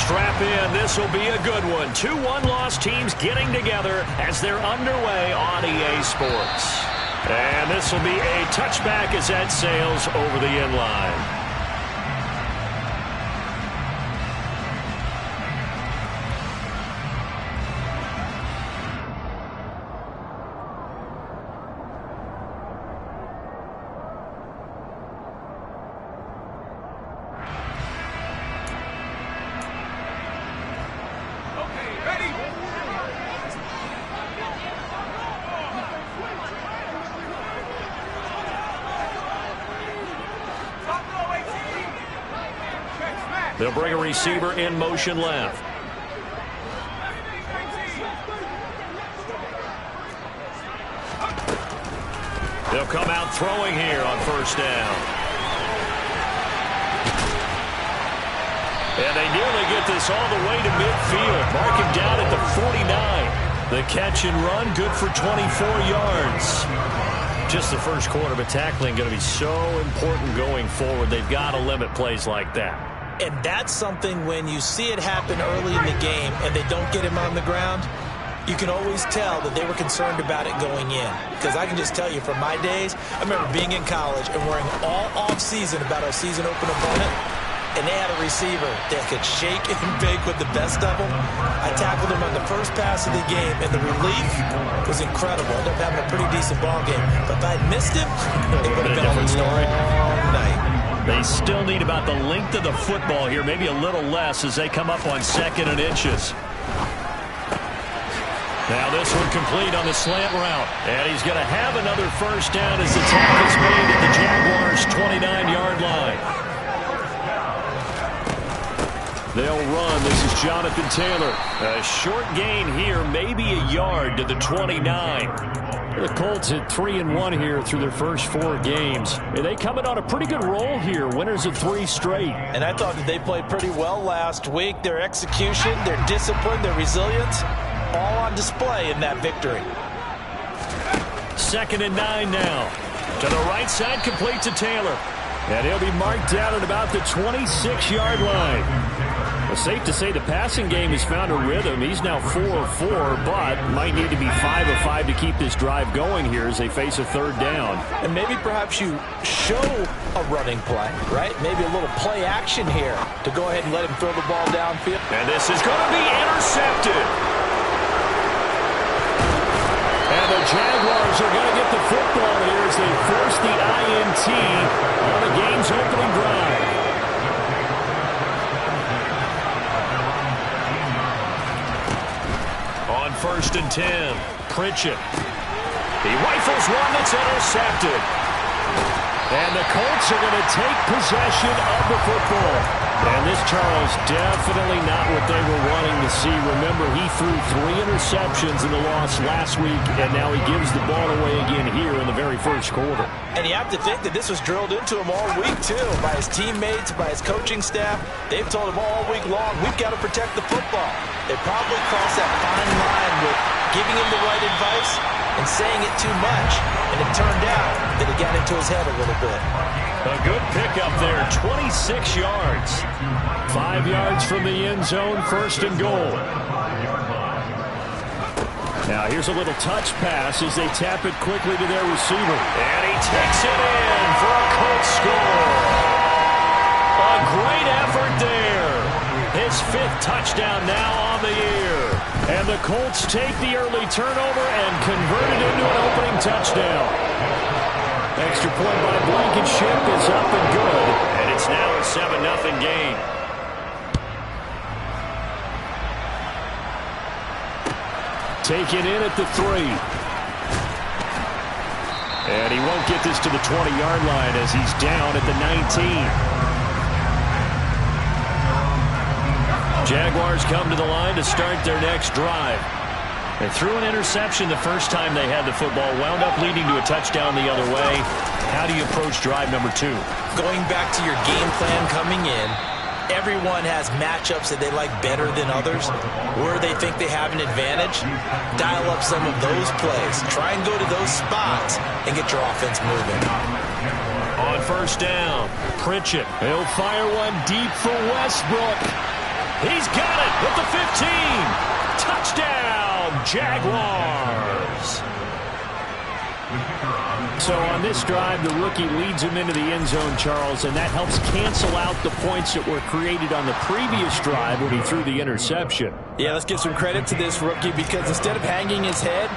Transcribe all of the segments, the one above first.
strap in. This will be a good one. Two one-loss teams getting together as they're underway on EA Sports. And this will be a touchback as that sails over the end line. They'll bring a receiver in motion left. They'll come out throwing here on first down. And they nearly get this all the way to midfield. Mark him down at the 49. The catch and run, good for 24 yards. Just the first quarter, but tackling going to be so important going forward. They've got to limit plays like that. And that's something when you see it happen early in the game and they don't get him on the ground, you can always tell that they were concerned about it going in. Because I can just tell you from my days, I remember being in college and worrying all off-season about our season open opponent, and they had a receiver that could shake and bake with the best of them. I tackled him on the first pass of the game, and the relief was incredible. I ended up having a pretty decent ball game. But if I'd missed him, it would have been a different story. Night. They still need about the length of the football here, maybe a little less as they come up on 2nd and inches. Now this one complete on the slant route. And he's going to have another first down as the tackle is made at the Jaguars' 29-yard line. They'll run. This is Jonathan Taylor. A short gain here, maybe a yard to the 29. The Colts hit 3-1 here through their first 4 games. And they come in on a pretty good roll here, winners of 3 straight. And I thought that they played pretty well last week. Their execution, their discipline, their resilience, all on display in that victory. 2nd and 9 now. To the right side, complete to Taylor. And he'll be marked down at about the 26-yard line. Well, safe to say the passing game has found a rhythm. He's now 4 of 4, but might need to be 5 of 5 to keep this drive going here as they face a 3rd down. And maybe perhaps you show a running play, right? Maybe a little play action here to go ahead and let him throw the ball downfield. And this is going to be intercepted. And the Jaguars are going to get the football here as they force the INT on the game's opening drive. On 1st and 10, Pritchett. He rifles one that's intercepted. And the Colts are going to take possession of the football. And this, Charles, definitely not what they were wanting to see. Remember, he threw 3 interceptions in the loss last week, and now he gives the ball away again here in the very first quarter. And you have to think that this was drilled into him all week, too, by his teammates, by his coaching staff. They've told him all week long, we've got to protect the football. They probably crossed that fine line with giving him the right advice and saying it too much. And it turned out that it got into his head a little bit. A good pickup there, 26 yards. 5 yards from the end zone, 1st and goal. Now here's a little touch pass as they tap it quickly to their receiver. And he takes it in for a Colts score. A great effort there. His 5th touchdown now on the year. And the Colts take the early turnover and convert it into an opening touchdown. Extra point by Blankenship is up and good. And it's now a 7-0 game. Taken in at the 3. And he won't get this to the 20-yard line as he's down at the 19. Jaguars come to the line to start their next drive. They threw an interception the first time they had the football, wound up leading to a touchdown the other way. How do you approach drive number 2? Going back to your game plan coming in, everyone has matchups that they like better than others, where they think they have an advantage. Dial up some of those plays. Try and go to those spots and get your offense moving. On 1st down, Pritchett. He'll fire one deep for Westbrook. He's got it at the 15. Touchdown, Jaguars. So on this drive, the rookie leads him into the end zone, Charles, and that helps cancel out the points that were created on the previous drive when he threw the interception. Yeah, let's give some credit to this rookie because instead of hanging his head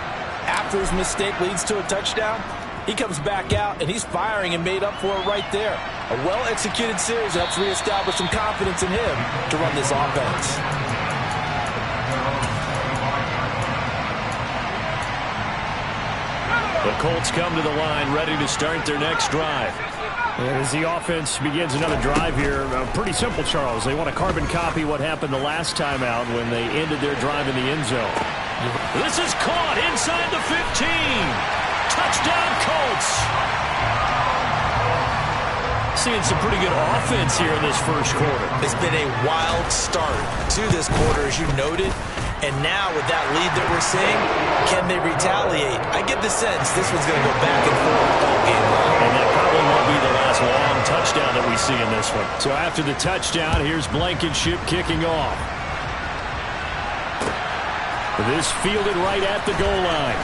after his mistake leads to a touchdown, he comes back out and he's firing and made up for it right there. A well-executed series helps reestablish some confidence in him to run this offense. The Colts come to the line ready to start their next drive. And as the offense begins another drive here, pretty simple, Charles. They want to carbon copy what happened the last time out when they ended their drive in the end zone. This is caught inside the 15. Touchdown, Colts. Seeing some pretty good offense here in this first quarter. It's been a wild start to this quarter, as you noted. And now with that lead that we're seeing, can they retaliate? I get the sense this one's going to go back and forth all game long. And that probably won't be the last long touchdown that we see in this one. So after the touchdown, here's Blankenship kicking off. This fielded right at the goal line.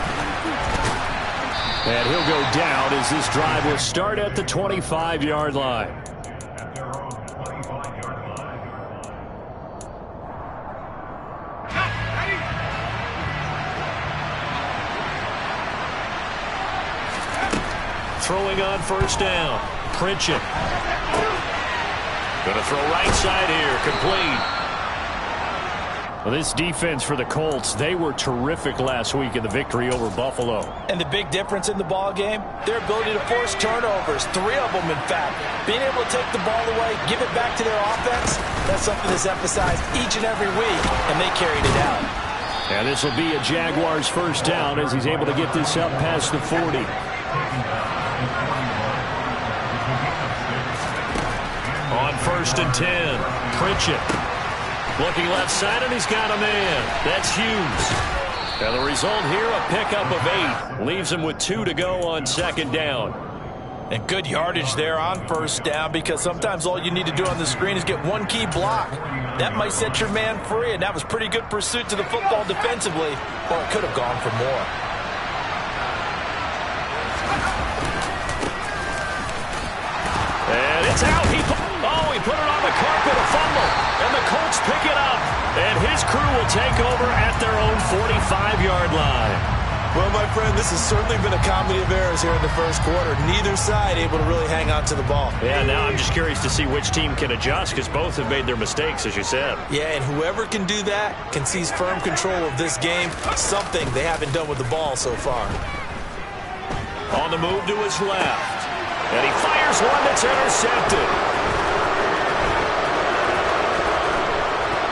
And he'll go down as this drive will start at the 25-yard line. Throwing on first down. Pritchett. Going to throw right side here. Complete. Well, this defense for the Colts, they were terrific last week in the victory over Buffalo. And the big difference in the ball game, their ability to force turnovers, 3 of them in fact. Being able to take the ball away, give it back to their offense, that's something that's emphasized each and every week, and they carried it out. And this will be a Jaguars first down as he's able to get this up past the 40. On first and 10, Pritchett. Looking left side, and he's got a man. That's Hughes. And the result here, a pickup of 8. Leaves him with 2 to go on second down. And good yardage there on first down because sometimes all you need to do on the screen is get one key block. That might set your man free, and that was pretty good pursuit to the football defensively, or it could have gone for more. And it's out. He put it on the carpet, a fumble. And the Colts pick it up. And his crew will take over at their own 45-yard line. Well, my friend, this has certainly been a comedy of errors here in the first quarter. Neither side able to really hang on to the ball. Yeah, now I'm just curious to see which team can adjust because both have made their mistakes, as you said. Yeah, and whoever can do that can seize firm control of this game, something they haven't done with the ball so far. On the move to his left. And he fires one that's intercepted.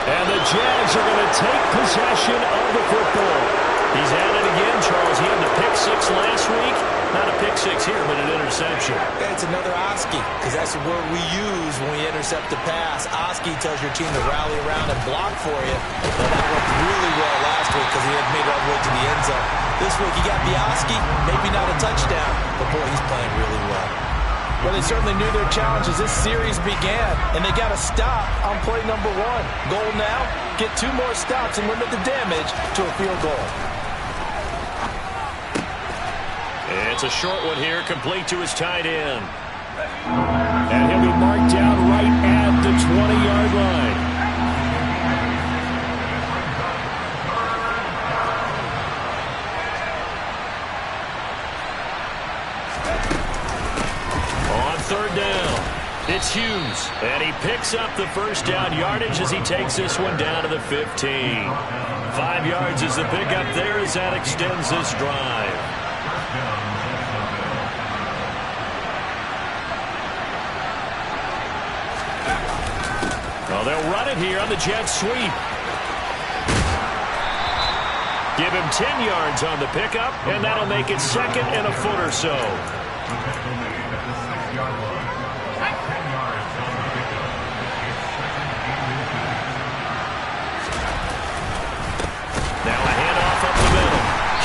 And the Jags are going to take possession of the football. He's at it again, Charles. He had the pick 6 last week. Not a pick 6 here, but an interception. Yeah, it's another Oski, because that's the word we use when we intercept a pass. Oski tells your team to rally around and block for you. And that worked really well last week because he had made it all the way to the end zone. This week he got the Oski, maybe not a touchdown, but boy, he's playing really well. Well, they certainly knew their challenge as this series began, and they got a stop on play number 1. Goal now, get 2 more stops and limit the damage to a field goal. It's a short one here, complete to his tight end. And he'll be marked down right at the 20-yard line. Third down. It's Hughes. And he picks up the first down yardage as he takes this one down to the 15. 5 yards is the pickup there as that extends this drive. Well, they'll run it here on the jet sweep. Give him 10 yards on the pickup, and that'll make it second and a foot or so.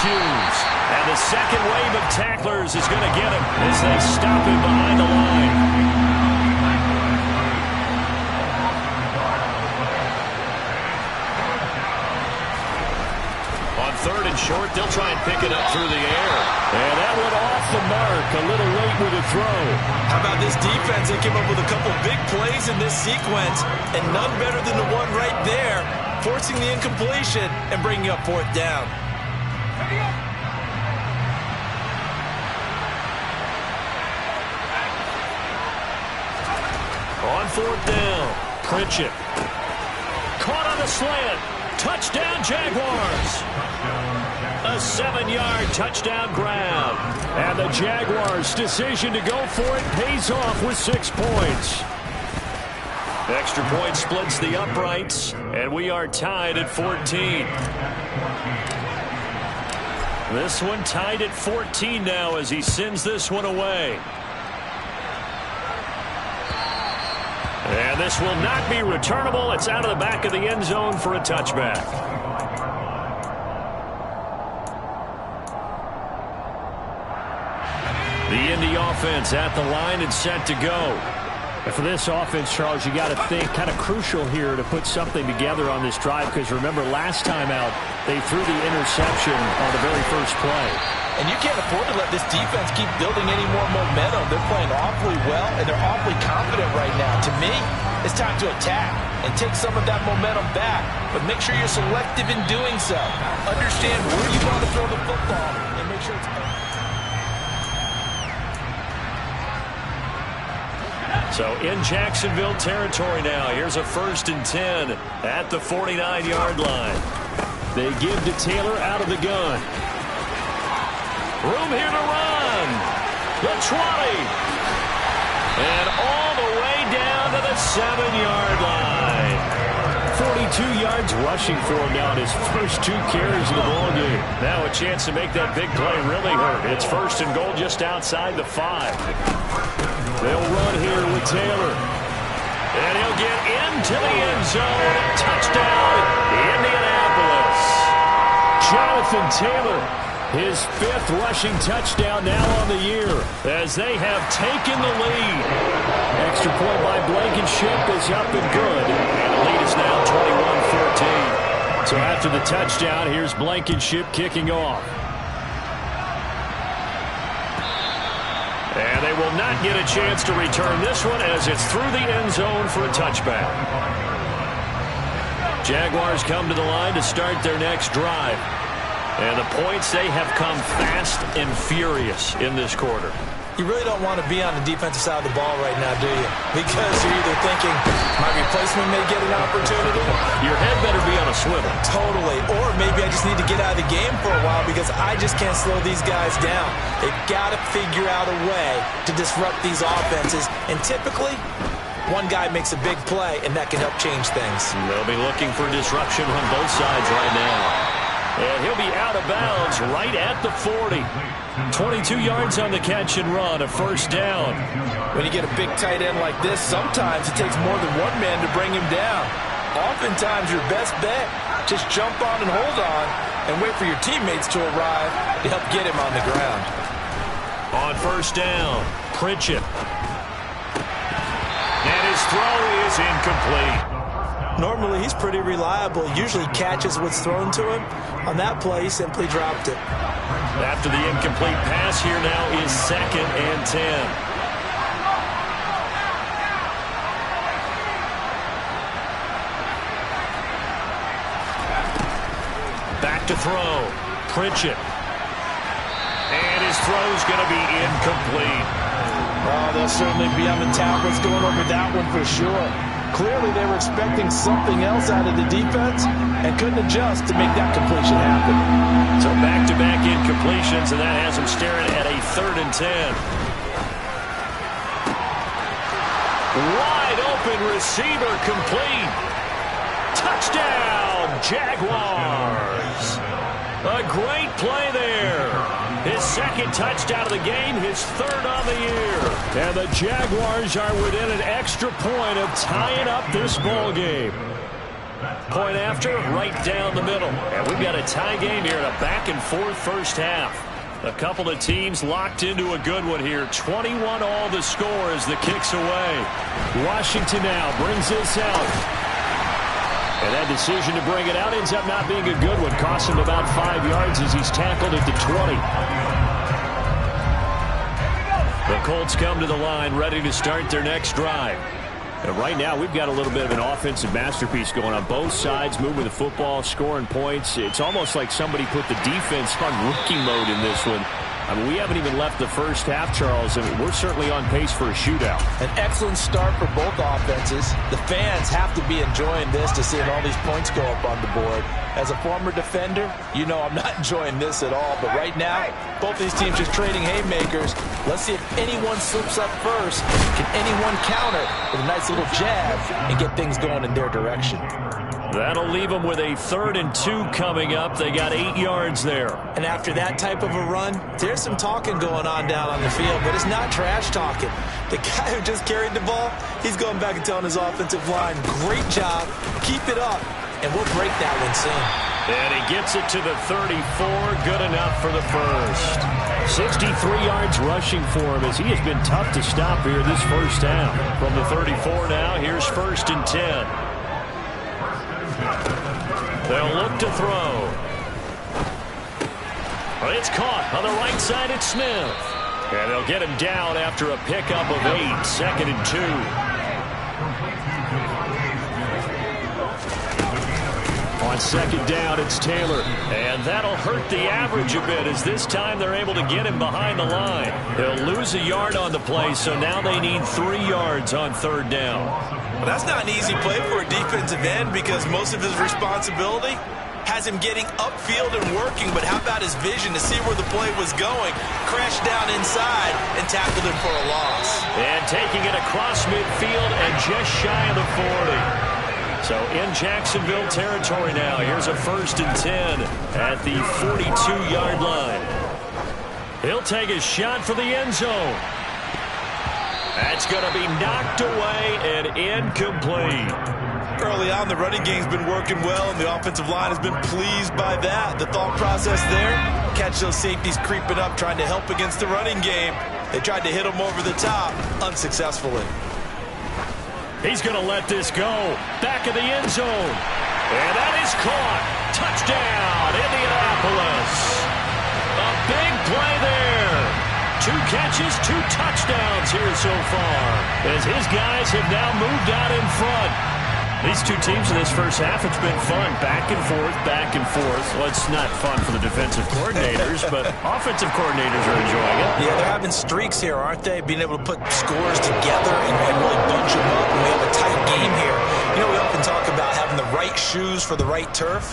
Hughes. And the second wave of tacklers is going to get him as they stop him behind the line. 3rd and short. They'll try and pick it up through the air. And that went off the mark. A little late with the throw. How about this defense? They came up with a couple big plays in this sequence, and none better than the one right there, forcing the incompletion and bringing up 4th down. On 4th down, Pritchett. Caught on the slant. Touchdown, Jaguars. A 7-yard touchdown grab. And the Jaguars' decision to go for it pays off with 6 points. Extra point splits the uprights, and we are tied at 14. This one tied at 14 now as he sends this one away. And this will not be returnable. It's out of the back of the end zone for a touchback. The Indy offense at the line and set to go. And for this offense, Charles, you got to think kind of crucial here to put something together on this drive, because remember last time out they threw the interception on the very first play. And you can't afford to let this defense keep building any more momentum. They're playing awfully well, and they're awfully confident right now. To me, it's time to attack and take some of that momentum back. But make sure you're selective in doing so. Understand where you want to throw the football and make sure it's... So in Jacksonville territory now. Here's a 1st and 10 at the 49-yard line. They give to Taylor out of the gun. Room here to run. The 20. And all the way down to the 7-yard line. 42 yards rushing for him now in his first 2 carries of the ballgame. Now a chance to make that big play really hurt. It's 1st and goal just outside the 5. They'll run here with Taylor. And he'll get into the end zone. Touchdown, Indianapolis. Jonathan Taylor, his 5th rushing touchdown now on the year as they have taken the lead. Extra point by Blankenship is up and good. And the lead is now 21-14. So after the touchdown, here's Blankenship kicking off. And they will not get a chance to return this one as it's through the end zone for a touchback. Jaguars come to the line to start their next drive. And the points, they have come fast and furious in this quarter. You really don't want to be on the defensive side of the ball right now, do you? Because you're either thinking, my replacement may get an opportunity. Your head better be on a swivel. Totally. Or maybe I just need to get out of the game for a while because I just can't slow these guys down. They've got to figure out a way to disrupt these offenses. And typically, one guy makes a big play, and that can help change things. They'll be looking for disruption on both sides right now. And he'll be out of bounds right at the 40. 22 yards on the catch and run, a 1st down. When you get a big tight end like this, sometimes it takes more than one man to bring him down. Oftentimes, your best bet, just jump on and hold on and wait for your teammates to arrive to help get him on the ground. On 1st down, Pritchett. And his throw is incomplete. Normally, he's pretty reliable. Usually catches what's thrown to him. On that play, he simply dropped it. After the incomplete pass, here now is 2nd and 10. Back to throw. Pritchett. And his throw's going to be incomplete. Oh, they'll certainly be on the tablets going over that one for sure. Clearly, they were expecting something else out of the defense and couldn't adjust to make that completion happen. So back-to-back incompletions, and that has them staring at a 3rd and 10. Wide open receiver complete. Touchdown, Jaguars. A great play there. His 2nd touchdown of the game, his 3rd on the year. And the Jaguars are within an extra point of tying up this ball game. Point after, right down the middle. And we've got a tie game here in a back-and-forth first half. A couple of teams locked into a good one here. 21 all the score as the kick's away. Washington now brings this out. And that decision to bring it out ends up not being a good one. Cost him about 5 yards as he's tackled at the 20. The Colts come to the line ready to start their next drive. And right now, we've got a little bit of an offensive masterpiece going on. Both sides moving the football, scoring points. It's almost like somebody put the defense on rookie mode in this one. I mean, we haven't even left the first half, Charles, and we're certainly on pace for a shootout. An excellent start for both offenses. The fans have to be enjoying this to seeing all these points go up on the board. As a former defender, you know I'm not enjoying this at all. But right now, both these teams just trading haymakers. Let's see if anyone slips up first. Can anyone counter with a nice little jab and get things going in their direction? That'll leave them with a 3rd and 2 coming up. They got 8 yards there. And after that type of a run, there's some talking going on down on the field, but it's not trash talking. The guy who just carried the ball, he's going back and telling his offensive line, great job, keep it up, and we'll break that one soon. And he gets it to the 34, good enough for the first. 63 yards rushing for him as he has been tough to stop here this first half. From the 34 now, here's 1st and 10. They'll look to throw. It's caught on the right side at Smith. And they'll get him down after a pickup of 8. 2nd and 2. On 2nd down, it's Taylor. And that'll hurt the average a bit as this time they're able to get him behind the line. They'll lose a yard on the play, so now they need 3 yards on 3rd down. Well, that's not an easy play for a defensive end because most of his responsibility has him getting upfield and working, but how about his vision to see where the play was going, crashed down inside, and tackled him for a loss. And taking it across midfield and just shy of the 40. So in Jacksonville territory now, here's a 1st and 10 at the 42-yard line. He'll take a shot for the end zone. That's going to be knocked away and incomplete. Early on, the running game's been working well, and the offensive line has been pleased by that. The thought process there, catch those safeties creeping up, trying to help against the running game. They tried to hit him over the top, unsuccessfully. He's going to let this go. Back of the end zone. And that is caught. Touchdown, Indianapolis. A big play there. 2 catches, 2 touchdowns here so far, as his guys have now moved out in front. These two teams in this first half, it's been fun. Back and forth, back and forth. Well, it's not fun for the defensive coordinators, but offensive coordinators are enjoying it. Yeah, they're having streaks here, aren't they? Being able to put scores together and really bunch them up, and we have a tight game here. You know, we often talk about having the right shoes for the right turf.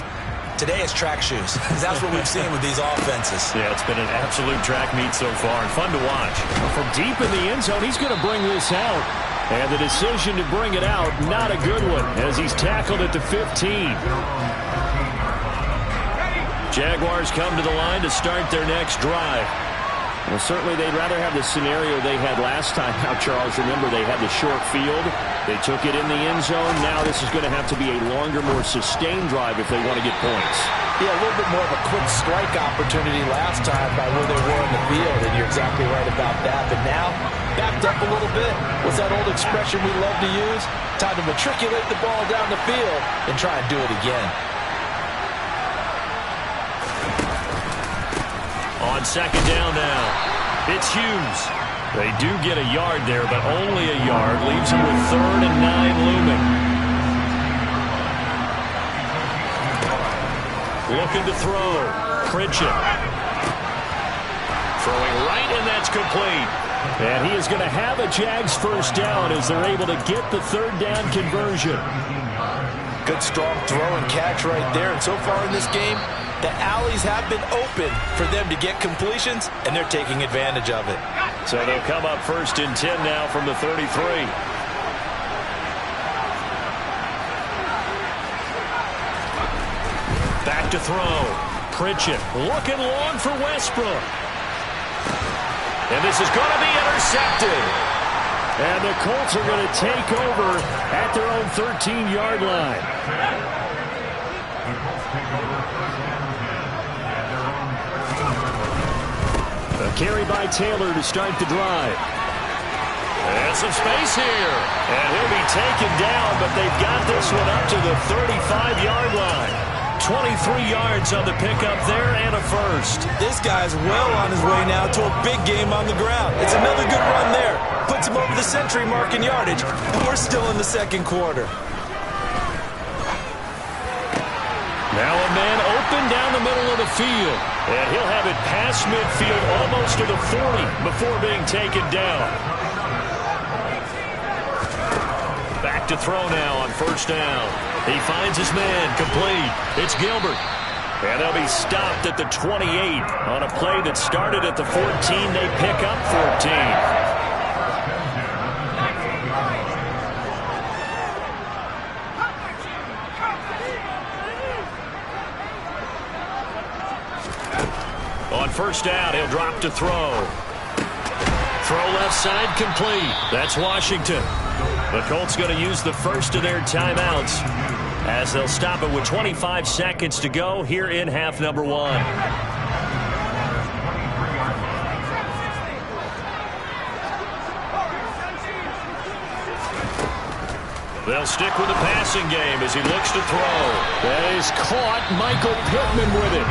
Today it's track shoes. That's what we've seen with these offenses. Yeah, it's been an absolute track meet so far and fun to watch. From deep in the end zone, he's going to bring this out. And the decision to bring it out, not a good one, as he's tackled at the 15. Jaguars come to the line to start their next drive. Well, certainly they'd rather have the scenario they had last time. Now, Charles, remember, they had the short field. They took it in the end zone. Now this is going to have to be a longer, more sustained drive if they want to get points. Yeah, a little bit more of a quick strike opportunity last time by where they were in the field, and you're exactly right about that. But now, backed up a little bit. What's that old expression we love to use? Time to matriculate the ball down the field and try and do it again. On 2nd down now, it's Hughes. They do get a yard there, but only a yard. Leaves them with 3rd and 9 looming. Looking to throw. Pritchett. Throwing right, and that's complete. And he is going to have a Jags first down as they're able to get the 3rd down conversion. Good strong throw and catch right there. And so far in this game, the alleys have been open for them to get completions, and they're taking advantage of it. So they'll come up 1st and 10 now from the 33. Back to throw. Pritchett looking long for Westbrook. And this is going to be intercepted. And the Colts are going to take over at their own 13-yard line. A carry by Taylor to start the drive. And some space here. And he'll be taken down, but they've got this one up to the 35-yard line. 23 yards on the pickup there and a first. This guy's well on his way now to a big game on the ground. It's another good run there. Puts him over the century mark in yardage, and we're still in the second quarter. Now a man open down the middle of the field. And he'll have it past midfield almost to the 40 before being taken down. Back to throw now on first down. He finds his man complete. It's Gilbert. And they'll be stopped at the 28 on a play that started at the 14. They pick up 14. On first down, he'll drop to throw. Throw left side complete. That's Washington. The Colts going to use the first of their timeouts as they'll stop it with 25 seconds to go here in half number one. They'll stick with the passing game as he looks to throw. That is caught. Michael Pittman with it.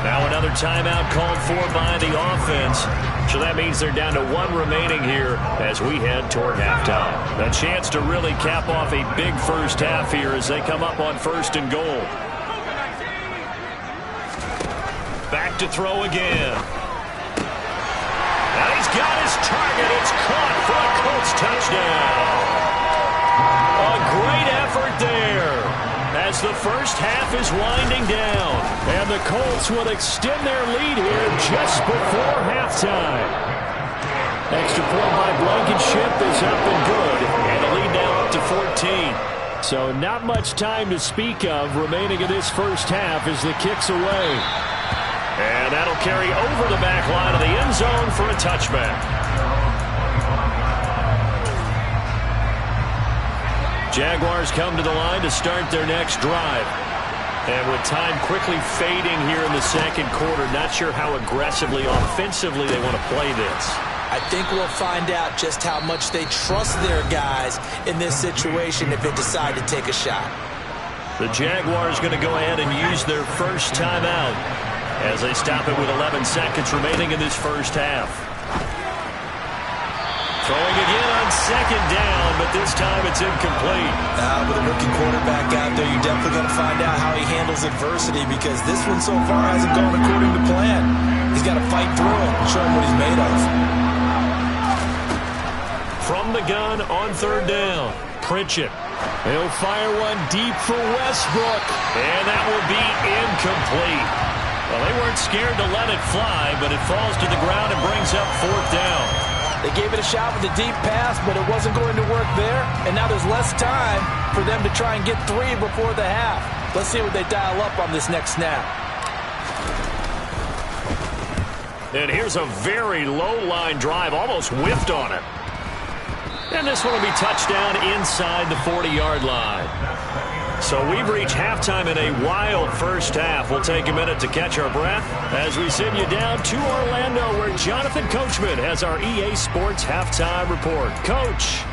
Now another timeout called for by the offense. So that means they're down to one remaining here as we head toward halftime. A chance to really cap off a big first half here as they come up on first and goal. Back to throw again. And he's got his target. It's caught for a Colts touchdown. A great effort there as the first half is winding down. And the Colts will extend their lead here just before halftime. Extra point by Blankenship is up and good. And the lead now up to 14. So not much time to speak of remaining in this first half as the kick's away. And that'll carry over the back line of the end zone for a touchback. Jaguars come to the line to start their next drive. And with time quickly fading here in the second quarter, not sure how aggressively, offensively they want to play this. I think we'll find out just how much they trust their guys in this situation if they decide to take a shot. The Jaguars going to go ahead and use their first timeout as they stop it with 11 seconds remaining in this first half. Throwing again on second down, but this time it's incomplete. With a rookie quarterback out there, you're definitely going to find out how he handles adversity because this one so far hasn't gone according to plan. He's got to fight through it and show him what he's made of. From the gun on third down, Pritchett. He'll fire one deep for Westbrook, and that will be incomplete. Well, they weren't scared to let it fly, but it falls to the ground and brings up fourth down. They gave it a shot with a deep pass, but it wasn't going to work there. And now there's less time for them to try and get three before the half. Let's see what they dial up on this next snap. And here's a very low-line drive, almost whiffed on it. And this one will be touchdown inside the 40-yard line. So we've reached halftime in a wild first half. We'll take a minute to catch our breath as we send you down to Orlando where Jonathan Coachman has our EA Sports Halftime Report. Coach.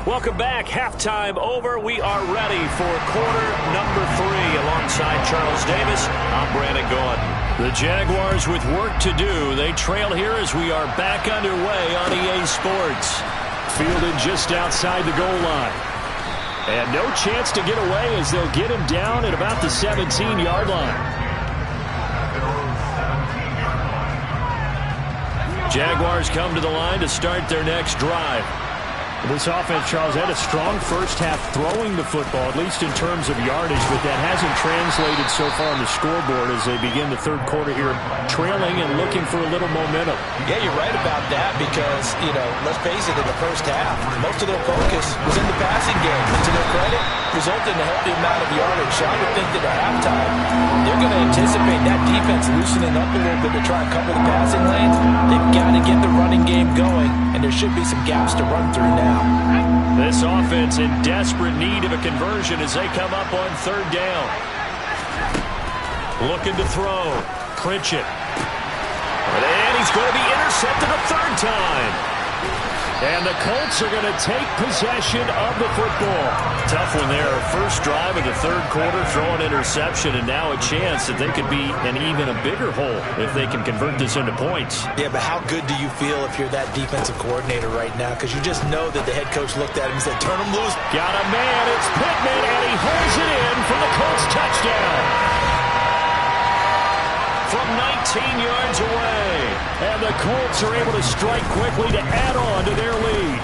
Welcome back. Halftime over. We are ready for quarter number 3 alongside Charles Davis. I'm Brandon Gordon. The Jaguars with work to do. They trail here as we are back underway on EA Sports. Fielded just outside the goal line. And no chance to get away as they'll get him down at about the 17-yard line. Jaguars come to the line to start their next drive. This offense, Charles, had a strong first half throwing the football, at least in terms of yardage, but that hasn't translated so far on the scoreboard as they begin the third quarter here, trailing and looking for a little momentum. Yeah, you're right about that because, let's face it, in the first half, most of their focus was in the passing game. And to their credit, resulted in a healthy amount of yardage. So I would think that at halftime, they're going to anticipate that defense loosening up a little bit to try and cover the passing lanes. They've got to get the running game going, and there should be some gaps to run through now. This offense in desperate need of a conversion as they come up on third down. Looking to throw. Pritchett. And he's going to be intercepted a third time. And the Colts are going to take possession of the football. Tough one there. First drive of the third quarter, throw an interception, and now a chance that they could be in even a bigger hole if they can convert this into points. Yeah, but how good do you feel if you're that defensive coordinator right now? Because you just know that the head coach looked at him and said, turn him loose. Got a man. It's Pittman, and he holds it in for the Colts touchdown. From 19 yards away. And the Colts are able to strike quickly to add on to their lead.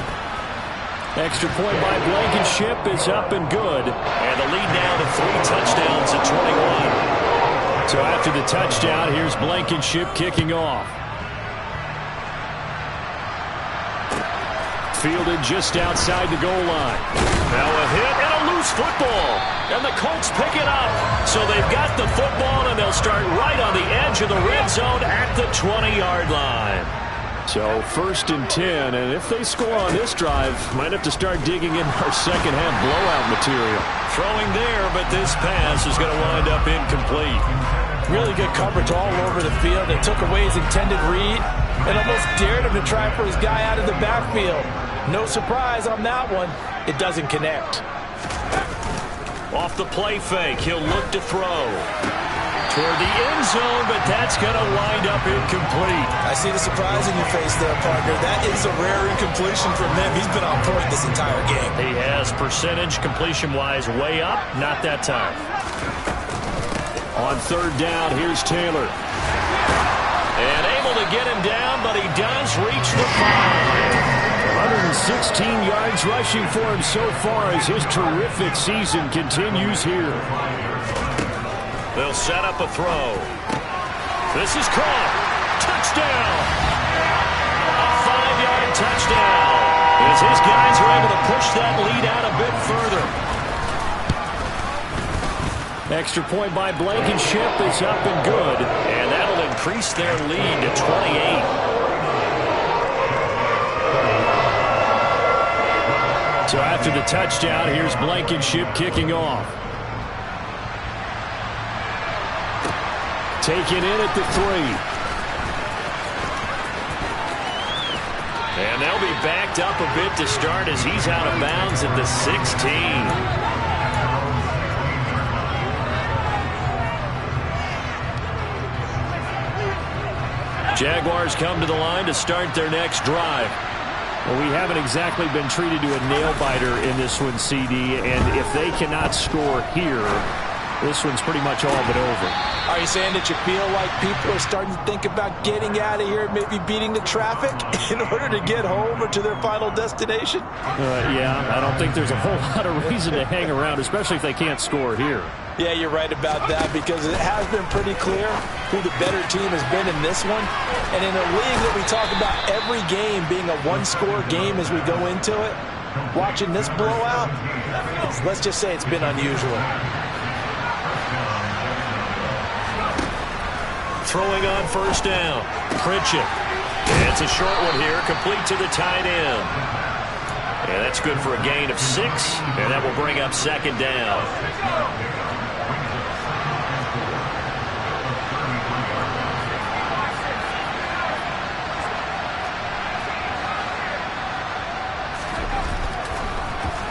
Extra point by Blankenship is up and good. And the lead now to 3 touchdowns at 21. So after the touchdown, here's Blankenship kicking off. Fielded just outside the goal line. Now a hit and a loose football. And the Colts pick it up. So they've got the football, and they'll start right on the edge of the red zone at the 20-yard line. So 1st and 10, and if they score on this drive, might have to start digging in our second-half blowout material. Throwing there, but this pass is going to wind up incomplete. Really good coverage all over the field. They took away his intended read and almost dared him to try for his guy out of the backfield. No surprise on that one. It doesn't connect. Off the play fake, he'll look to throw. Toward the end zone, but that's going to wind up incomplete. I see the surprise in your face there, partner. That is a rare incompletion from him. He's been on point this entire game. He has percentage completion-wise way up, not that time. On third down, here's Taylor. And able to get him down, but he does reach the 5. 116 yards rushing for him so far as his terrific season continues here. They'll set up a throw. This is caught. Touchdown. A 5-yard touchdown. As his guys are able to push that lead out a bit further. Extra point by Blankenship is up and good. And that'll increase their lead to 28. So after the touchdown, here's Blankenship kicking off. Taken in at the 3. And they'll be backed up a bit to start as he's out of bounds at the 16. Jaguars come to the line to start their next drive. Well, we haven't exactly been treated to a nail-biter in this one, CD, and if they cannot score here, this one's pretty much all but over. Are you saying that you feel like people are starting to think about getting out of here, maybe beating the traffic in order to get home or to their final destination? Yeah, I don't think there's a whole lot of reason to hang around, especially if they can't score here. Yeah, you're right about that, because it has been pretty clear who the better team has been in this one. And in a league that we talk about every game being a one-score game as we go into it, watching this blowout, let's just say it's been unusual. Throwing on first down. Pritchett. And it's a short one here, complete to the tight end. And that's good for a gain of 6, and that will bring up second down.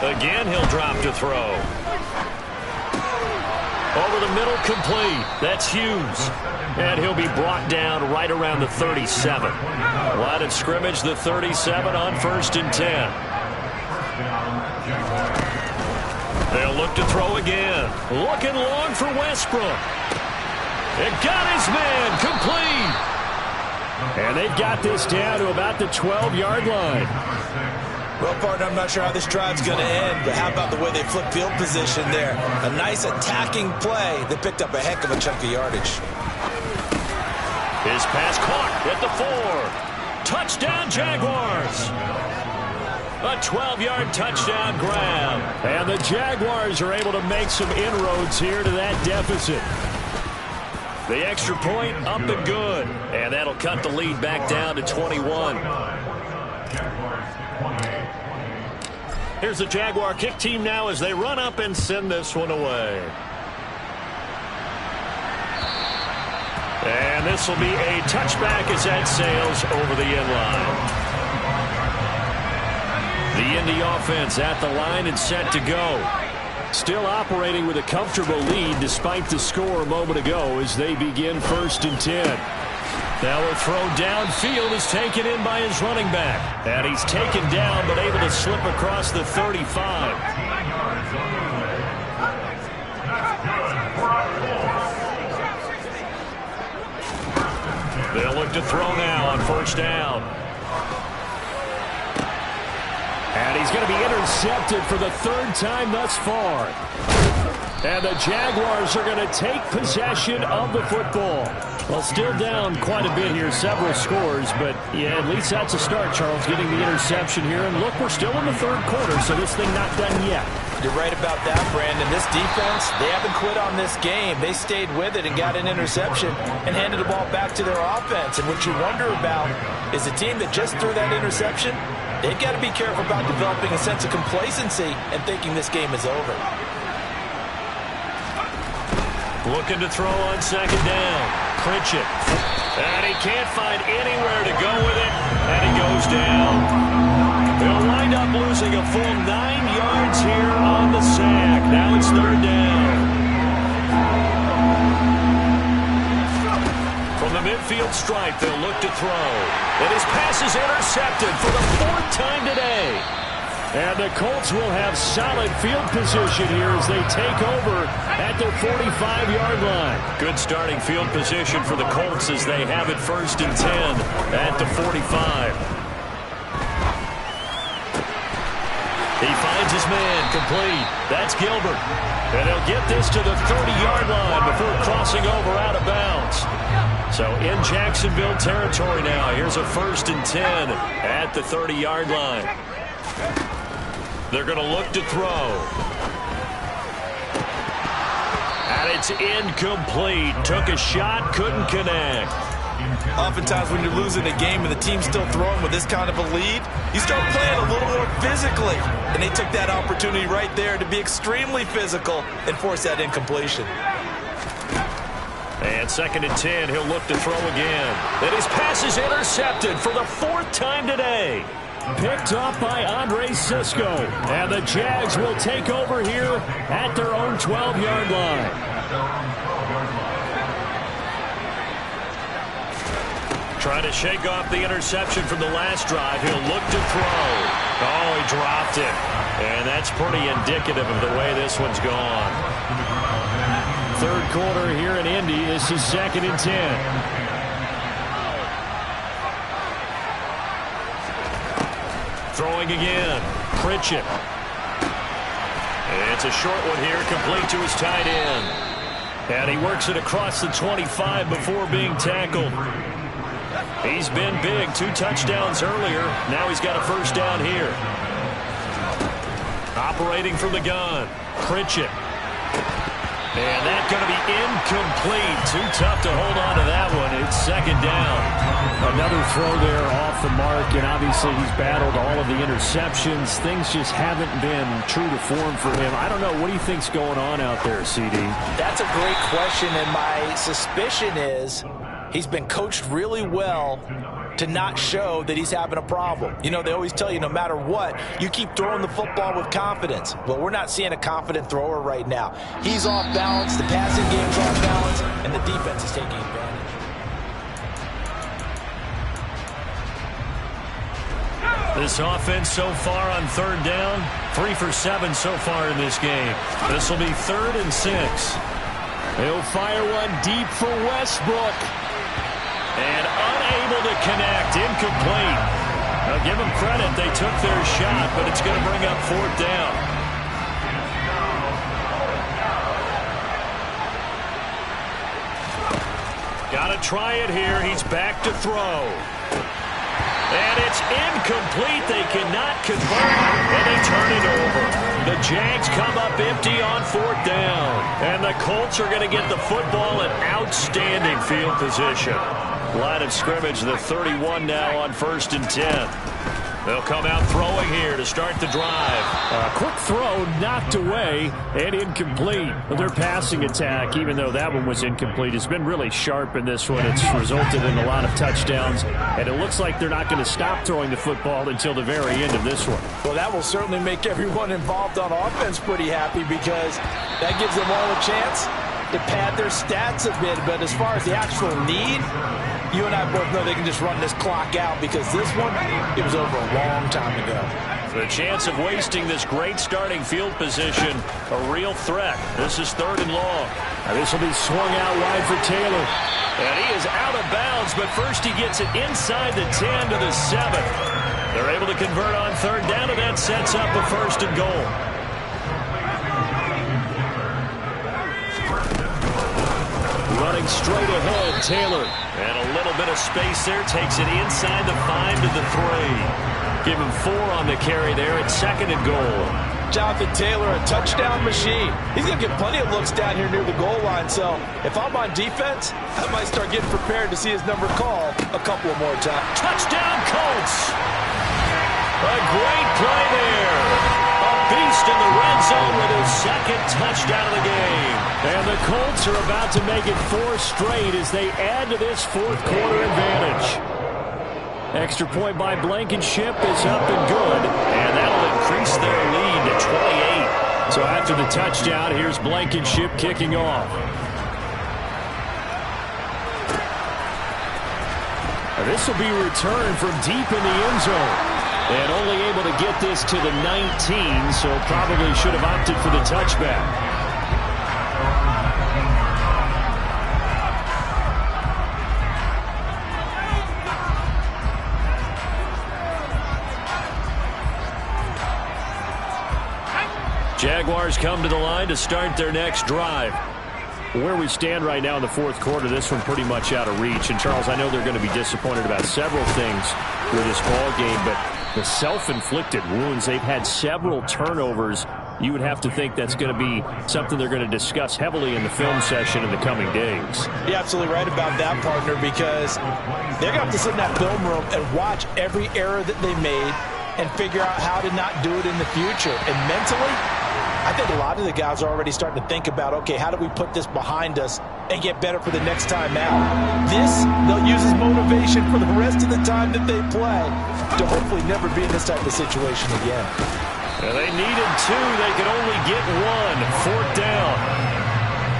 Again, he'll drop to throw. Over the middle, complete. That's Hughes. And he'll be brought down right around the 37. Line of scrimmage, the 37 on 1st and 10. They'll look to throw again. Looking long for Westbrook. It got his man, complete. And they've got this down to about the 12-yard line. Well, partner, I'm not sure how this drive's going to end, but how about the way they flip field position there? A nice attacking play. They picked up a heck of a chunk of yardage. His pass caught at the 4. Touchdown, Jaguars. A 12-yard touchdown grab. And the Jaguars are able to make some inroads here to that deficit. The extra point up and good. And that'll cut the lead back down to 21. Here's the Jaguar kick team now as they run up and send this one away. And this will be a touchback as that sails over the end line. The Indy offense at the line and set to go. Still operating with a comfortable lead despite the score a moment ago as they begin 1st and 10. Now a throw downfield is taken in by his running back. And he's taken down but able to slip across the 35. They'll look to throw now on 1st down. And he's going to be intercepted for the 3rd time thus far. And the Jaguars are going to take possession of the football. Well, still down quite a bit here, several scores, but yeah, at least that's a start, Charles, getting the interception here. And look, we're still in the 3rd quarter, so this thing not done yet. You're right about that, Brandon. This defense, they haven't quit on this game. They stayed with it and got an interception and handed the ball back to their offense. And what you wonder about is a team that just threw that interception, they've got to be careful about developing a sense of complacency and thinking this game is over. Looking to throw on 2nd down. Pritchett. And he can't find anywhere to go with it. And he goes down. He'll wind up losing a full 9 yards here on the sack. Now it's 3rd down. From the midfield stripe, they'll look to throw. And his pass is intercepted for the 4th time today. And the Colts will have solid field position here as they take over at their 45-yard line. Good starting field position for the Colts as they have it 1st and 10 at the 45. He finds his man complete. That's Gilbert. And he'll get this to the 30-yard line before crossing over out of bounds. So in Jacksonville territory now. Here's a 1st and 10 at the 30-yard line. They're going to look to throw. And it's incomplete. Took a shot, couldn't connect. Oftentimes when you're losing a game and the team's still throwing with this kind of a lead, you start playing a little more physically. And they took that opportunity right there to be extremely physical and force that incompletion. And 2nd and 10, he'll look to throw again. And his pass is intercepted for the 4th time today. Picked up by Andre Sisco. And the Jags will take over here at their own 12-yard line. Trying to shake off the interception from the last drive. He'll look to throw. Oh, he dropped it. And that's pretty indicative of the way this one's gone. 3rd quarter here in Indy. This is 2nd and 10. Throwing again. Pritchett. It's a short one here, complete to his tight end. And he works it across the 25 before being tackled. He's been big. 2 touchdowns earlier. Now he's got a 1st down here. Operating from the gun. Pritchett. And that's going to be incomplete. Too tough to hold on to that one. It's 2nd down. Another throw there off the mark, and obviously he's battled all of the interceptions. Things just haven't been true to form for him. I don't know. What do you think's going on out there, CD? That's a great question, and my suspicion is he's been coached really well to not show that he's having a problem. You know, they always tell you no matter what, you keep throwing the football with confidence. Well, we're not seeing a confident thrower right now. He's off balance, the passing game's off balance, and the defense is taking advantage. This offense so far on 3rd down, 3 for 7 so far in this game. This will be 3rd and 6. He'll fire one deep for Westbrook. And unable to connect, incomplete. Now give them credit, they took their shot, but it's going to bring up 4th down. Got to try it here, he's back to throw. And it's incomplete, they cannot convert, and they turn it over. The Jags come up empty on 4th down. And the Colts are going to get the football in outstanding field position. Line of scrimmage, the 31 now on 1st and 10. They'll come out throwing here to start the drive. A quick throw knocked away and incomplete. Their passing attack, even though that one was incomplete, has been really sharp in this one. It's resulted in a lot of touchdowns, and it looks like they're not going to stop throwing the football until the very end of this one. Well, that will certainly make everyone involved on offense pretty happy because that gives them all a chance to pad their stats a bit. But as far as the actual need, you and I both know they can just run this clock out because this one, it was over a long time ago. The chance of wasting this great starting field position, a real threat. This is 3rd and long. Now this will be swung out wide for Taylor. And he is out of bounds, but first he gets it inside the 10 to the 7. They're able to convert on 3rd down, and that sets up a 1st and goal. Running straight ahead, Taylor. And a little bit of space there. Takes it inside the 5 to the 3. Give him 4 on the carry there at 2nd and goal. Jonathan Taylor, a touchdown machine. He's going to get plenty of looks down here near the goal line. So if I'm on defense, I might start getting prepared to see his number called a couple of more times. Touchdown, Colts. A great play there. A beast in the red zone with his 2nd touchdown of the game. And the Colts are about to make it 4 straight as they add to this 4th quarter advantage. Extra point by Blankenship is up and good. And that'll increase their lead to 28. So after the touchdown, here's Blankenship kicking off. This will be returned from deep in the end zone. And only able to get this to the 19, so probably should have opted for the touchback. Jaguars come to the line to start their next drive. Where we stand right now in the 4th quarter, this one pretty much out of reach. And, Charles, I know they're going to be disappointed about several things with this ball game, but the self-inflicted wounds, they've had several turnovers. You would have to think that's going to be something they're going to discuss heavily in the film session in the coming days. You're absolutely right about that, partner, because they're going to have to sit in that film room and watch every error that they made and figure out how to not do it in the future. And mentally, I think a lot of the guys are already starting to think about, okay, how do we put this behind us and get better for the next time out? This, they'll use as motivation for the rest of the time that they play to hopefully never be in this type of situation again. And they needed 2. They could only get 1. 4th down.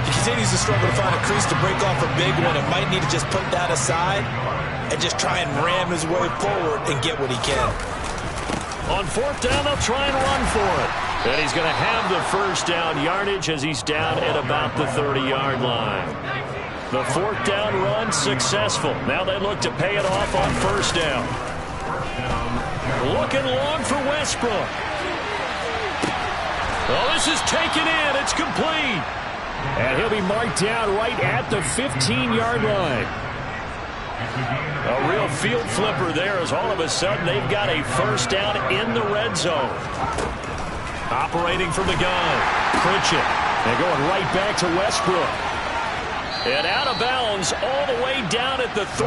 He continues to struggle to find a crease to break off a big one and might need to just put that aside and just try and ram his way forward and get what he can. On 4th down, they'll try and run for it. And he's going to have the 1st down yardage as he's down at about the 30-yard line. The 4th down run successful. Now they look to pay it off on 1st down. Looking long for Westbrook. Oh, this is taken in. It's complete. And he'll be marked down right at the 15-yard line. A real field flipper there as all of a sudden they've got a 1st down in the red zone. Operating from the gun, Pritchett. And going right back to Westbrook. And out of bounds all the way down at the 3.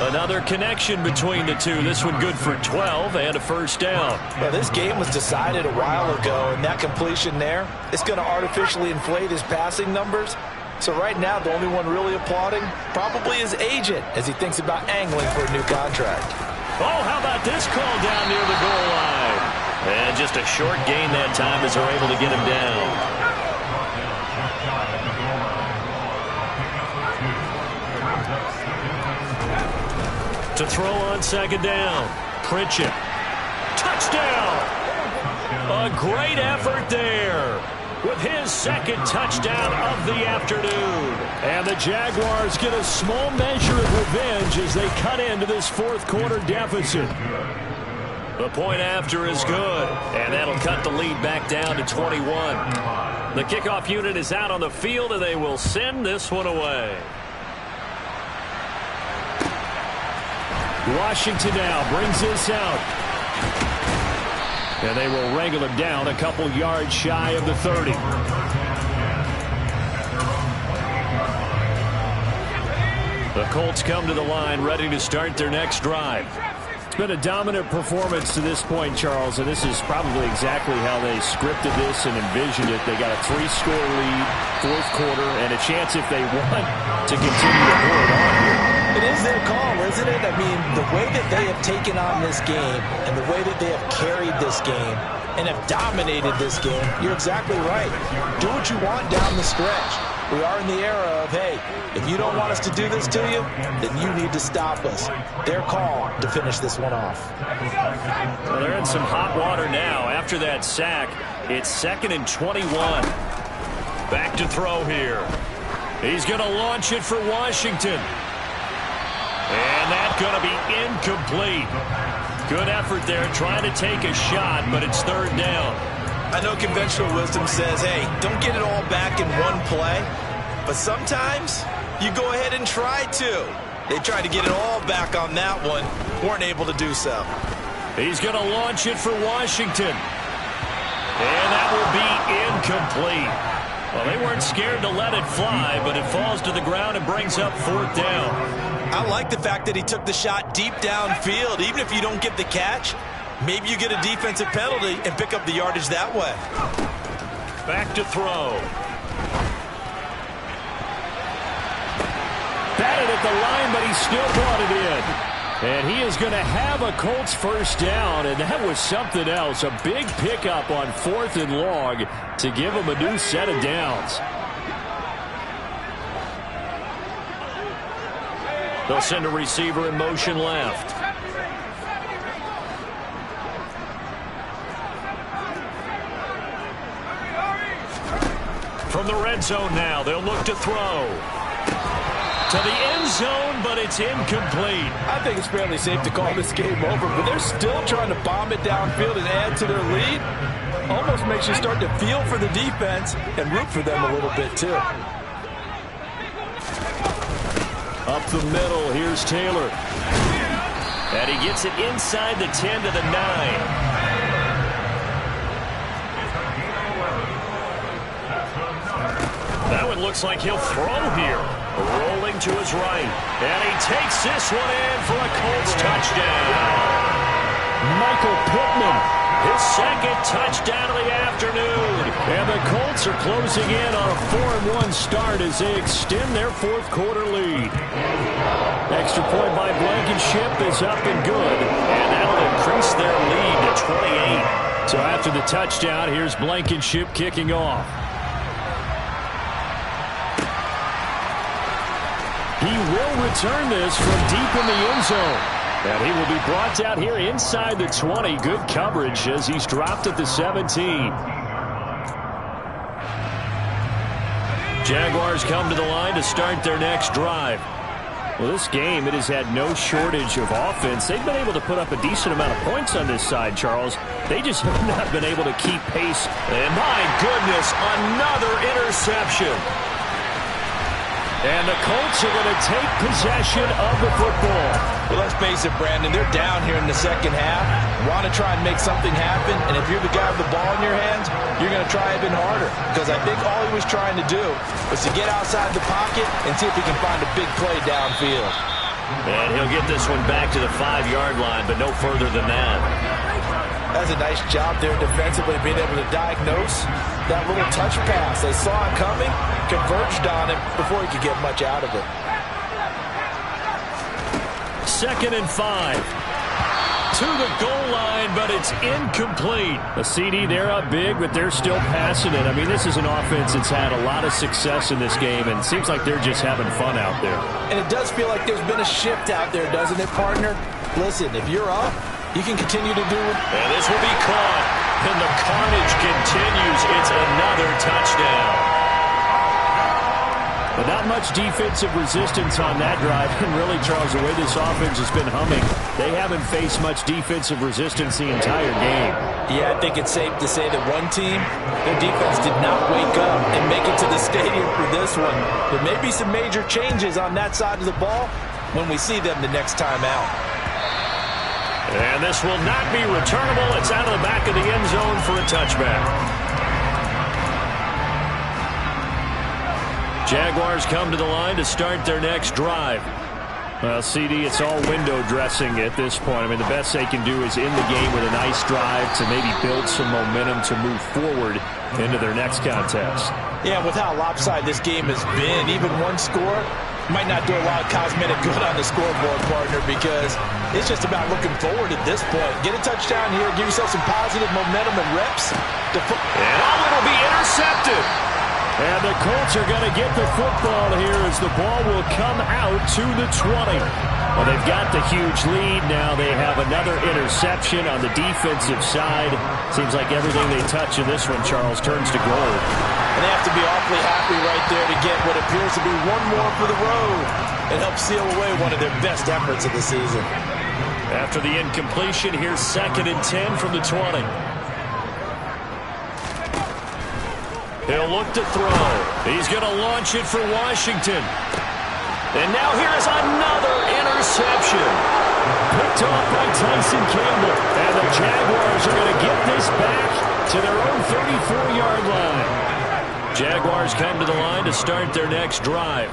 Another connection between the two. This one good for 12 and a 1st down. Well, this game was decided a while ago, and that completion there is going to artificially inflate his passing numbers. So right now, the only one really applauding probably his agent as he thinks about angling for a new contract. Oh, how about this call down near the goal line? And just a short gain that time as they're able to get him down. To throw on 2nd down. Pritchett. Touchdown! A great effort there with his 2nd touchdown of the afternoon. And the Jaguars get a small measure of revenge as they cut into this 4th quarter deficit. The point after is good, and that'll cut the lead back down to 21. The kickoff unit is out on the field, and they will send this one away. Washington now brings this out. And they will wrangle him down a couple yards shy of the 30. The Colts come to the line ready to start their next drive. It's been a dominant performance to this point, Charles, and this is probably exactly how they scripted this and envisioned it. They got a 3-score lead, fourth quarter, and a chance if they want to continue to pour it on here. It is their call, isn't it? I mean, the way that they have taken on this game and the way that they have carried this game and have dominated this game, you're exactly right. Do what you want down the stretch. We are in the era of, hey, if you don't want us to do this to you, then you need to stop us. Their call to finish this one off. Well, they're in some hot water now. After that sack, it's 2nd and 21. Back to throw here. He's going to launch it for Washington. And that's going to be incomplete. Good effort there trying to take a shot, but it's 3rd down. I know conventional wisdom says, hey, don't get it all back in one play. But sometimes you go ahead and try to. They tried to get it all back on that one. Weren't able to do so. He's going to launch it for Washington. And that will be incomplete. Well, they weren't scared to let it fly, but it falls to the ground and brings up 4th down. I like the fact that he took the shot deep downfield. Even if you don't get the catch, maybe you get a defensive penalty and pick up the yardage that way. Back to throw. Batted at the line, but he still brought it in. And he is going to have a Colts first down, and that was something else. A big pickup on 4th and long to give him a new set of downs. They'll send a receiver in motion left. From the red zone now, they'll look to throw. To the end zone, but it's incomplete. I think it's fairly safe to call this game over, but they're still trying to bomb it downfield and add to their lead. Almost makes you start to feel for the defense and root for them a little bit, too. Up the middle, here's Taylor. And he gets it inside the 10 to the 9. That one looks like he'll throw here. Rolling to his right. And he takes this one in for a Colts touchdown. Michael Pittman, his 2nd touchdown of the afternoon. And the Colts are closing in on a 4-1 start as they extend their 4th quarter lead. Extra point by Blankenship is up and good. And that'll increase their lead to 28. So after the touchdown, here's Blankenship kicking off. He will return this from deep in the end zone. And he will be brought down here inside the 20. Good coverage as he's dropped at the 17. Jaguars come to the line to start their next drive. Well, this game, it has had no shortage of offense. They've been able to put up a decent amount of points on this side, Charles. They just have not been able to keep pace. And my goodness, another interception. And the Colts are going to take possession of the football. Well, let's face it, Brandon, they're down here in the second half. Want to try and make something happen, and if you're the guy with the ball in your hands, you're going to try even harder. Because I think all he was trying to do was to get outside the pocket and see if he can find a big play downfield. And he'll get this one back to the 5-yard line, but no further than that. That's a nice job there defensively, being able to diagnose that little touch pass. They saw it coming, converged on him before he could get much out of it. 2nd and 5. To the goal line, but it's incomplete. A CD, they're up big, but they're still passing it. I mean, this is an offense that's had a lot of success in this game, and it seems like they're just having fun out there. And it does feel like there's been a shift out there, doesn't it, partner? Listen, if you're up, you can continue to do it. And this will be caught. And the carnage continues. It's another touchdown. But not much defensive resistance on that drive. And really, Charles, the way this offense has been humming, they haven't faced much defensive resistance the entire game. Yeah, I think it's safe to say that one team, their defense did not wake up and make it to the stadium for this one. There may be some major changes on that side of the ball when we see them the next time out. And this will not be returnable. It's out of the back of the end zone for a touchback. Jaguars come to the line to start their next drive. Well, CD, it's all window dressing at this point. I mean, the best they can do is end the game with a nice drive to maybe build some momentum to move forward into their next contest. Yeah, with how lopsided this game has been, even one score might not do a lot of cosmetic good on the scoreboard, partner, because it's just about looking forward at this point. Get a touchdown here, give yourself some positive momentum and reps. And it'll be intercepted. And the Colts are going to get the football here as the ball will come out to the 20. Well, they've got the huge lead. Now they have another interception on the defensive side. Seems like everything they touch in this one, Charles, turns to gold. And they have to be awfully happy right there to get what appears to be one more for the road and help seal away one of their best efforts of the season. After the incompletion, here's 2nd and 10 from the 20. He'll look to throw. He's going to launch it for Washington. And now here's another interception. Picked off by Tyson Campbell. And the Jaguars are going to get this back to their own 34-yard line. Jaguars come to the line to start their next drive.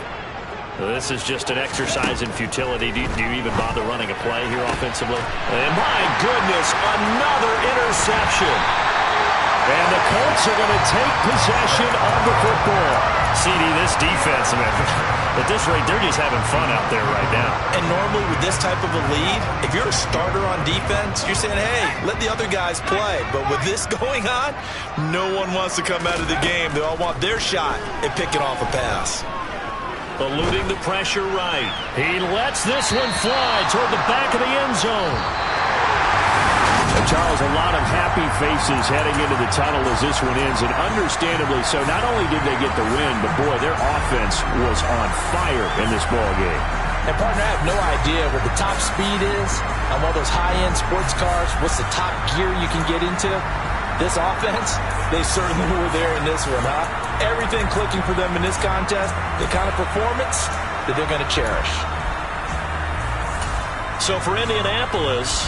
This is just an exercise in futility. Do you even bother running a play here offensively? And my goodness, another interception. And the Colts are going to take possession of the football. CD, this defense, man, at this rate, they're just having fun out there right now. And normally with this type of a lead, if you're a starter on defense, you're saying, hey, let the other guys play. But with this going on, no one wants to come out of the game. They all want their shot at picking off a pass. Eluding the pressure right. He lets this one fly toward the back of the end zone. And Charles, a lot of happy faces heading into the tunnel as this one ends, and understandably so. Not only did they get the win, but boy, their offense was on fire in this ball game. And partner, I have no idea what the top speed is on one of those high-end sports cars. What's the top gear you can get into? This offense, they certainly were there in this one, huh? Everything clicking for them in this contest, the kind of performance that they're going to cherish. So for Indianapolis,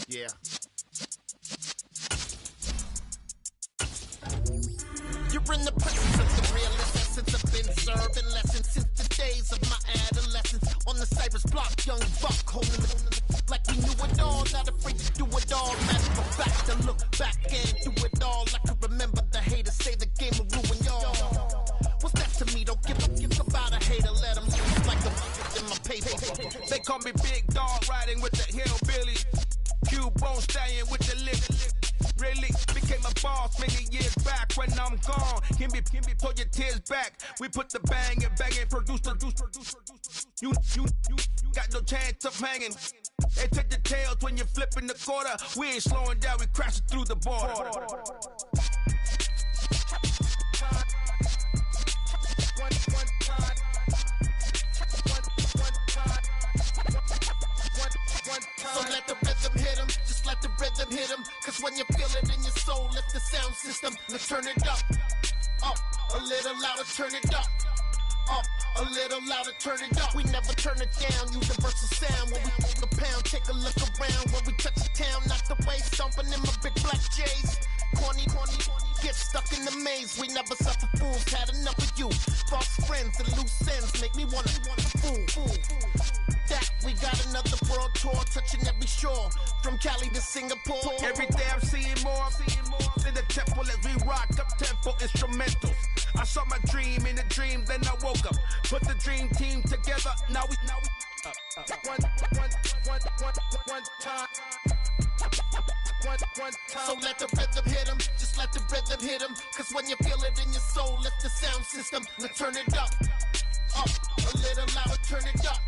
yeah. You're in the presence of the real essence. I've been serving lessons since the days of my adolescence. On the Cypress block, young buck holding it like we knew it all. Not afraid to do it all. Matter of fact, to look back and do it all. I can remember the haters say the game will ruin y'all. What's that to me? Don't give about a hater. Let them like the in my paper. They call me Big Dog, riding with the hillbilly. Q-Bone stallion with the lip. Really became a boss many years back. When I'm gone, can be pull your tears back. We put the bang and produce. You got no chance of hanging. They take the tails when you're flipping the quarter. We ain't slowing down, we crashing through the border. So let the rhythm hit him, just let the rhythm hit him. Cause when you feel it in your soul, lift the sound system. Let's turn it up, a little louder, turn it up, a little louder, turn it up. We never turn it down, universal sound. When we hold the pound, take a look around. When we touch the town, knock the way, stomping in my big black J's. Corny, get stuck in the maze. We never suffer fools, had enough of you. False friends and loose ends make me wanna fool. That we got another world tour, touching every shore, from Cali to Singapore. Every day I'm seeing more in the temple as we rock up tempo instrumentals. I saw my dream in a dream, then I woke up. Put the dream team together. Now we one time. So let the rhythm hit him, just let the rhythm hit him. Cause when you feel it in your soul, lift the sound system. Let's turn it up, a little louder, turn it up.